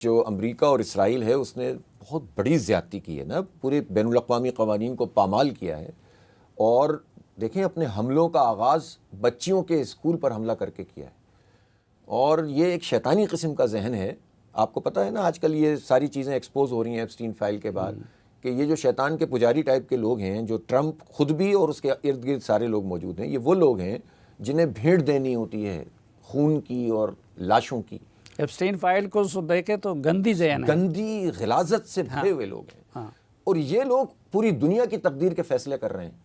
جو امریکہ اور اسرائیل ہے اس نے بہت بڑی زیادتی کی ہے نا، پورے بین الاقوامی قوانین کو پامال کیا ہے. اور دیکھیں اپنے حملوں کا آغاز بچیوں کے اسکول پر حملہ کر کے کیا ہے، اور یہ ایک شیطانی قسم کا ذہن ہے. آپ کو پتہ ہے نا آج کل یہ ساری چیزیں ایکسپوز ہو رہی ہیں ایپسٹین فائل کے بعد، کہ یہ جو شیطان کے پجاری ٹائپ کے لوگ ہیں، جو ٹرمپ خود بھی اور اس کے ارد گرد سارے لوگ موجود ہیں، یہ وہ لوگ ہیں جنہیں بھیڑ دینی ہوتی ہے خون کی اور لاشوں کی. ایپسٹین فائل کو دیکھے تو گندی ذہن ہے، گندی غلاظت سے بھرے ہوئے لوگ ہیں، اور یہ لوگ پوری دنیا کی تقدیر کے فیصلے کر رہے ہیں.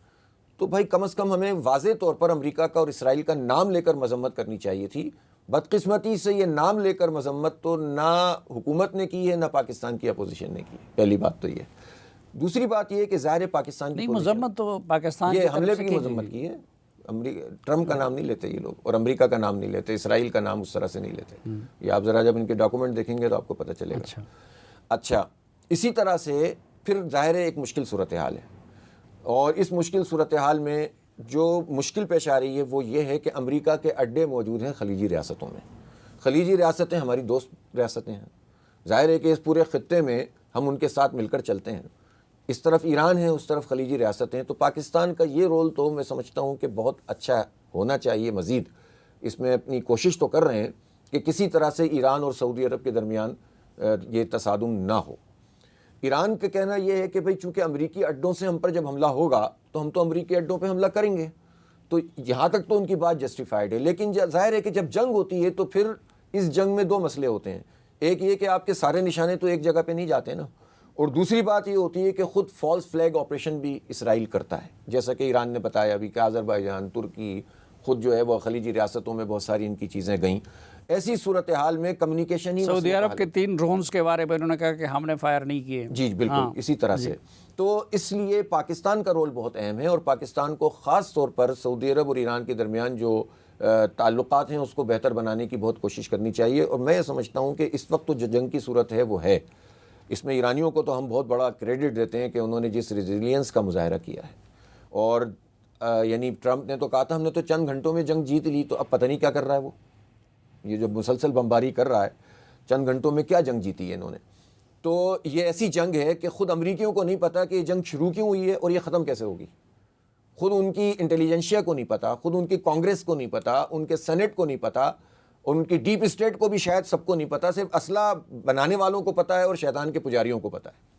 تو بھائی کم از کم ہمیں واضح طور پر امریکہ کا اور اسرائیل کا نام لے کر مذمت کرنی چاہیے تھی. بدقسمتی سے یہ نام لے کر مذمت تو نہ حکومت نے کی ہے نہ پاکستان کی اپوزیشن نے کی ہے. پہلی بات تو یہ. دوسری بات یہ کہ ظاہر ہے پاکستان کی نہیں مذمت تو پاکستان یہ حملے کی مذمت کی ہے. ٹرمپ کا نام نہیں لیتے یہ لوگ، اور امریکہ کا نام نہیں لیتے، اسرائیل کا نام اس طرح سے نہیں لیتے. یہ آپ ذرا جب ان کے ڈاکومنٹ دیکھیں گے تو آپ کو پتہ چلے گا. اچھا اسی طرح سے پھر ظاہر ہے ایک مشکل صورتحال ہے، اور اس مشکل صورتحال میں جو مشکل پیش آ رہی ہے وہ یہ ہے کہ امریکہ کے اڈے موجود ہیں خلیجی ریاستوں میں. خلیجی ریاستیں ہماری دوست ریاستیں ہیں. ظاہر ہے کہ اس پورے خطے میں ہم ان کے ساتھ مل کر چلتے ہیں. اس طرف ایران ہے، اس طرف خلیجی ریاستیں ہیں. تو پاکستان کا یہ رول تو میں سمجھتا ہوں کہ بہت اچھا ہونا چاہیے. مزید اس میں اپنی کوشش تو کر رہے ہیں کہ کسی طرح سے ایران اور سعودی عرب کے درمیان یہ تصادم نہ ہو. ایران کا کہنا یہ ہے کہ بھئی چونکہ امریکی اڈوں سے ہم پر جب حملہ ہوگا تو ہم تو امریکی اڈوں پہ حملہ کریں گے. تو یہاں تک تو ان کی بات جسٹیفائڈ ہے، لیکن ظاہر ہے کہ جب جنگ ہوتی ہے تو پھر اس جنگ میں دو مسئلے ہوتے ہیں. ایک یہ کہ آپ کے سارے نشانے تو ایک جگہ پہ نہیں جاتے نا، اور دوسری بات یہ ہوتی ہے کہ خود فالس فلیگ آپریشن بھی اسرائیل کرتا ہے، جیسا کہ ایران نے بتایا ابھی کہ آذربائیجان، ترکی، خود جو ہے وہ خلیجی ریاستوں میں بہت ساری ان کی چیزیں گئیں. ایسی صورتحال میں کمیونیکیشن ہی سعودی عرب کے 3 ڈرونز کے بارے میں انہوں نے کہا کہ ہم نے فائر نہیں کیے. جی بالکل اسی طرح سے. تو اس لیے پاکستان کا رول بہت اہم ہے، اور پاکستان کو خاص طور پر سعودی عرب اور ایران کے درمیان جو تعلقات ہیں اس کو بہتر بنانے کی بہت کوشش کرنی چاہیے. اور میں سمجھتا ہوں کہ اس وقت تو جو جنگ کی صورت ہے وہ ہے. اس میں ایرانیوں کو تو ہم بہت بڑا کریڈٹ دیتے ہیں کہ انہوں نے جس ریزیلینس کا مظاہرہ کیا ہے. اور یعنی ٹرمپ نے تو کہا تھا ہم نے تو چند گھنٹوں میں جنگ جیت لی، تو اب پتہ نہیں کیا کر رہا ہے وہ. یہ جو مسلسل بمباری کر رہا ہے، چند گھنٹوں میں کیا جنگ جیتی ہے انہوں نے. تو یہ ایسی جنگ ہے کہ خود امریکیوں کو نہیں پتا کہ یہ جنگ شروع کیوں ہوئی ہے اور یہ ختم کیسے ہوگی. خود ان کی انٹیلیجنشیا کو نہیں پتا، خود ان کی کانگریس کو نہیں پتا، ان کے سینٹ کو نہیں پتا، ان کی ڈیپ اسٹیٹ کو بھی شاید سب کو نہیں پتا. صرف اسلحہ بنانے والوں کو پتا ہے اور شیطان کے پجاریوں کو پتا ہے.